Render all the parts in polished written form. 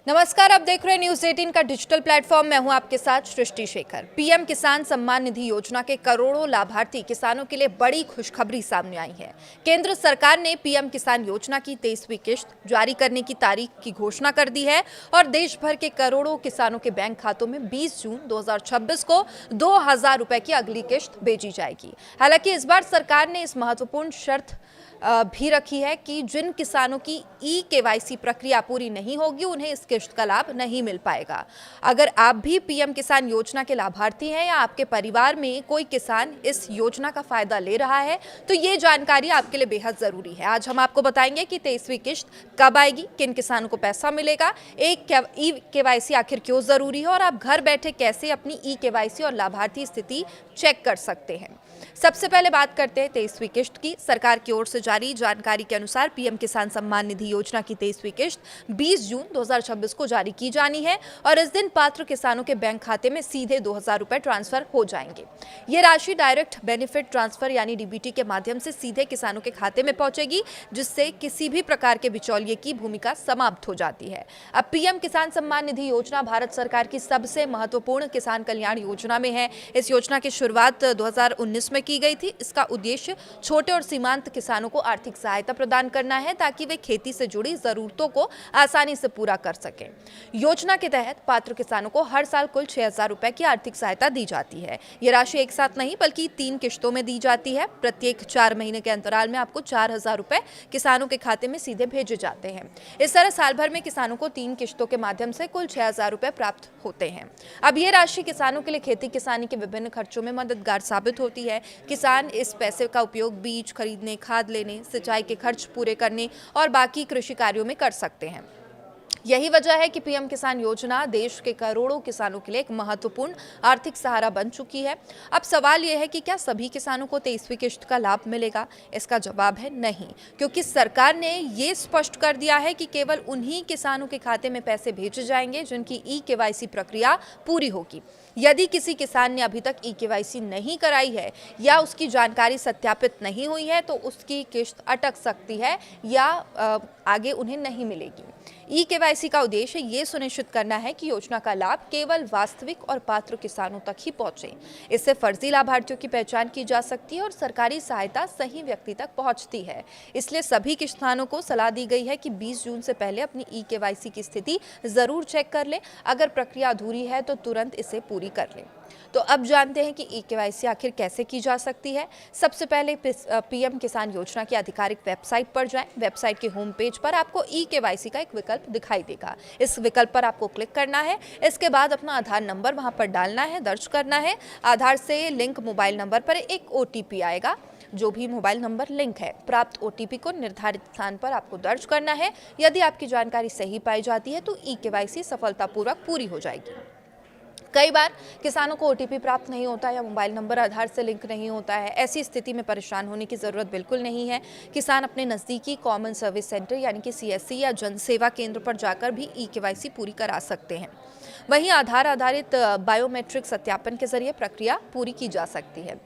नमस्कार, आप देख रहे हैं न्यूज 18 का डिजिटल प्लेटफॉर्म। मैं हूं आपके साथ सृष्टि शेखर। पीएम किसान सम्मान निधि योजना के करोड़ों लाभार्थी किसानों के लिए बड़ी खुशखबरी सामने आई है। केंद्र सरकार ने पीएम किसान योजना की 23वीं किश्त जारी करने की तारीख की घोषणा कर दी है और देश भर के करोड़ों किसानों के बैंक खातों में 20 जून 2026 को 2,000 रुपए की अगली किश्त भेजी जाएगी। हालांकि इस बार सरकार ने इस महत्वपूर्ण शर्त भी रखी है कि जिन किसानों की ई-केवाईसी प्रक्रिया पूरी नहीं होगी उन्हें इस किश्त का लाभ नहीं मिल पाएगा। अगर आप भी पीएम किसान योजना के लाभार्थी हैं या आपके परिवार में कोई किसान इस योजना का फायदा ले रहा है तो ये जानकारी आपके लिए बेहद जरूरी है। आज हम आपको बताएंगे कि 23वीं किश्त कब आएगी, किन किसानों को पैसा मिलेगा, एक ई-केवाईसी आखिर क्यों जरूरी है और आप घर बैठे कैसे अपनी ई-केवाईसी और लाभार्थी स्थिति चेक कर सकते हैं। सबसे पहले बात करते हैं 23वीं किश्त की। सरकार की ओर से जारी जानकारी के अनुसार पीएम किसान सम्मान निधि योजना की 23वीं किश्त 20 जून 2026 को जारी की जानी है और इस दिन पात्र किसानों के बैंक खाते में सीधे 2,000 रुपए ट्रांसफर हो जाएंगे। ये राशि डायरेक्ट बेनिफिट ट्रांसफर यानी डीबीटी के माध्यम से सीधे किसानों के खाते में पहुंचेगी, जिससे किसी भी प्रकार के बिचौलिए की भूमिका समाप्त हो जाती है। अब पीएम किसान सम्मान निधि योजना भारत सरकार की सबसे महत्वपूर्ण किसान कल्याण योजना में है। इस योजना की शुरुआत 2019 में की गई थी। इसका उद्देश्य छोटे और सीमांत किसानों को आर्थिक सहायता प्रदान करना है ताकि वे खेती से जुड़ी जरूरतों को आसानी से पूरा कर सकें। योजना के तहत पात्र किसानों को हर साल कुल 6,000 रुपए की आर्थिक सहायता दी जाती है। ये राशि एक साथ नहीं बल्कि 3 किश्तों में दी जाती है। प्रत्येक 4 महीने के अंतराल में आपको 4,000 रुपए किसानों के खाते में सीधे भेजे जाते हैं। इस तरह साल भर में किसानों को 3 किश्तों के माध्यम से कुल 6,000 रुपए प्राप्त होते हैं। अब ये राशि किसानों के लिए खेती किसानी के विभिन्न खर्चों में मददगार साबित होती है। किसान इस पैसे का उपयोग बीज खरीदने, खाद लेने, सिंचाई के खर्च पूरे करने और बाकी कृषि कार्यों में कर सकते हैं। यही वजह है कि पीएम किसान योजना देश के करोड़ों किसानों के लिए एक महत्वपूर्ण आर्थिक सहारा बन चुकी है। अब सवाल यह है कि क्या सभी किसानों को 23वीं किश्त का लाभ मिलेगा? इसका जवाब है नहीं, क्योंकि सरकार ने ये स्पष्ट कर दिया है कि केवल उन्हीं किसानों के खाते में पैसे भेजे जाएंगे जिनकी ई-केवाईसी प्रक्रिया पूरी होगी। यदि किसी किसान ने अभी तक ई-केवाईसी नहीं कराई है या उसकी जानकारी सत्यापित नहीं हुई है तो उसकी किश्त अटक सकती है या आगे उन्हें नहीं मिलेगी। ई-केवाईसी का उद्देश्य ये सुनिश्चित करना है कि योजना का लाभ केवल वास्तविक और पात्र किसानों तक ही पहुंचे। इससे फर्जी लाभार्थियों की पहचान की जा सकती है और सरकारी सहायता सही व्यक्ति तक पहुंचती है। इसलिए सभी किसानों को सलाह दी गई है कि 20 जून से पहले अपनी ई-केवाईसी की स्थिति जरूर चेक कर लें। अगर प्रक्रिया अधूरी है तो तुरंत इसे पूरी कर लें। तो अब जानते हैं कि ई-केवाईसी आखिर कैसे की जा सकती है। सबसे पहले पीएम किसान योजना की आधिकारिक वेबसाइट पर जाएं। वेबसाइट के होम पेज पर आपको ई-केवाईसी का एक विकल्प दिखाई देगा। इस विकल्प पर आपको क्लिक करना है। इसके बाद अपना आधार नंबर वहां पर डालना है, दर्ज करना है। आधार से लिंक मोबाइल नंबर पर एक ओटीपी आएगा। जो भी मोबाइल नंबर लिंक है, प्राप्त ओटीपी को निर्धारित स्थान पर आपको दर्ज करना है। यदि आपकी जानकारी सही पाई जाती है तो ई-केवाईसी सफलतापूर्वक पूरी हो जाएगी। कई बार किसानों को ओटीपी प्राप्त नहीं होता या मोबाइल नंबर आधार से लिंक नहीं होता है। ऐसी स्थिति में परेशान होने की जरूरत बिल्कुल नहीं है। किसान अपने नज़दीकी कॉमन सर्विस सेंटर यानी कि सीएससी या जन सेवा केंद्र पर जाकर भी ई-केवाईसी पूरी करा सकते हैं। वहीं आधार आधारित बायोमेट्रिक सत्यापन के जरिए प्रक्रिया पूरी की जा सकती है।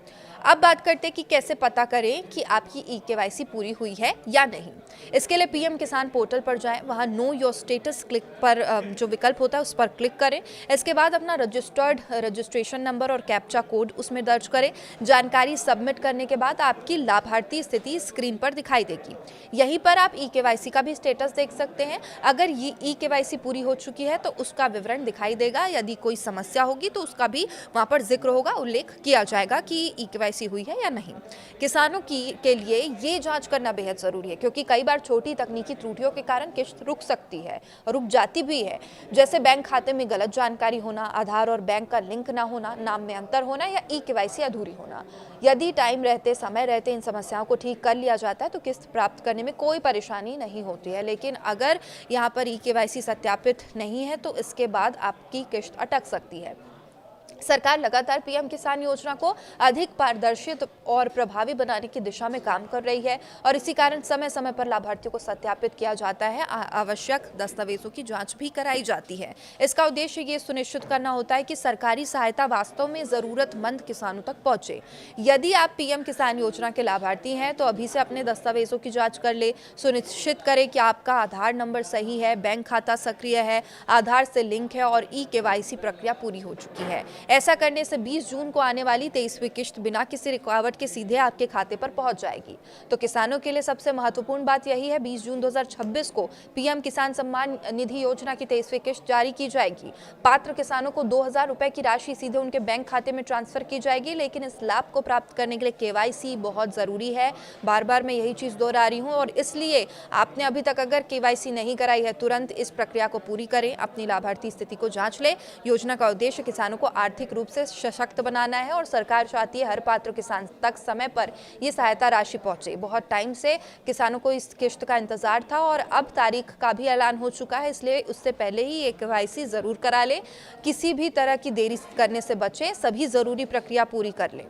अब बात करते हैं कि कैसे पता करें कि आपकी ई-केवाईसी पूरी हुई है या नहीं। इसके लिए पीएम किसान पोर्टल पर जाएं, वहां नो योर स्टेटस क्लिक पर जो विकल्प होता है उस पर क्लिक करें। इसके बाद अपना रजिस्टर्ड रजिस्ट्रेशन नंबर और कैप्चा कोड उसमें दर्ज करें। जानकारी सबमिट करने के बाद आपकी लाभार्थी स्थिति स्क्रीन पर दिखाई देगी। यहीं पर आप ई-केवाईसी का भी स्टेटस देख सकते हैं। अगर ये ई-केवाईसी पूरी हो चुकी है तो उसका विवरण दिखाई देगा। यदि कोई समस्या होगी तो उसका भी वहाँ पर जिक्र होगा, उल्लेख किया जाएगा कि ई-केवाईसी हुई है या नहीं। किसानों के लिए ये जांच करना बेहद जरूरी है, क्योंकि कई बार छोटी तकनीकी त्रुटियों के कारण किश्त रुक सकती है, रुक जाती भी है। जैसे बैंक खाते में गलत जानकारी होना, आधार और बैंक का लिंक ना होना, नाम में अंतर होना या ई-केवाईसी अधूरी होना। यदि टाइम रहते, समय रहते इन समस्याओं को ठीक कर लिया जाता है तो किश्त प्राप्त करने में कोई परेशानी नहीं होती है। लेकिन अगर यहाँ पर ई-केवाईसी सत्यापित नहीं है तो इसके बाद आपकी किश्त अटक सकती है। सरकार लगातार पीएम किसान योजना को अधिक पारदर्शी और प्रभावी बनाने की दिशा में काम कर रही है और इसी कारण समय समय पर लाभार्थियों को सत्यापित किया जाता है, आवश्यक दस्तावेजों की जांच भी कराई जाती है। इसका उद्देश्य ये सुनिश्चित करना होता है कि सरकारी सहायता वास्तव में जरूरतमंद किसानों तक पहुंचे। यदि आप पीएम किसान योजना के लाभार्थी हैं तो अभी से अपने दस्तावेजों की जाँच कर ले, सुनिश्चित करें कि आपका आधार नंबर सही है, बैंक खाता सक्रिय है, आधार से लिंक है और ई-केवाईसी प्रक्रिया पूरी हो चुकी है। ऐसा करने से 20 जून को आने वाली 23वीं किश्त बिना किसी रुकावट के सीधे आपके खाते पर पहुंच जाएगी। तो किसानों के लिए सबसे महत्वपूर्ण बात यही है, 20 जून 2026 को पीएम किसान सम्मान निधि योजना की 23वीं किश्त जारी की जाएगी। पात्र किसानों को 2000 रुपए की राशि सीधे उनके बैंक खाते में ट्रांसफर की जाएगी, लेकिन इस लाभ को प्राप्त करने के लिए केवाईसी बहुत जरूरी है। बार बार मैं यही चीज दोहरा रही हूँ और इसलिए आपने अभी तक अगर केवाईसी नहीं कराई है, तुरंत इस प्रक्रिया को पूरी करें, अपनी लाभार्थी स्थिति को जांच लें। योजना का उद्देश्य किसानों को आर्थिक रूप से सशक्त बनाना है और सरकार चाहती है हर पात्र किसान तक समय पर ये सहायता राशि पहुंचे। बहुत टाइम से किसानों को इस किश्त का इंतजार था और अब तारीख का भी ऐलान हो चुका है, इसलिए उससे पहले ही एक केवाईसी जरूर करा ले। किसी भी तरह की देरी करने से बचें, सभी जरूरी प्रक्रिया पूरी कर लें।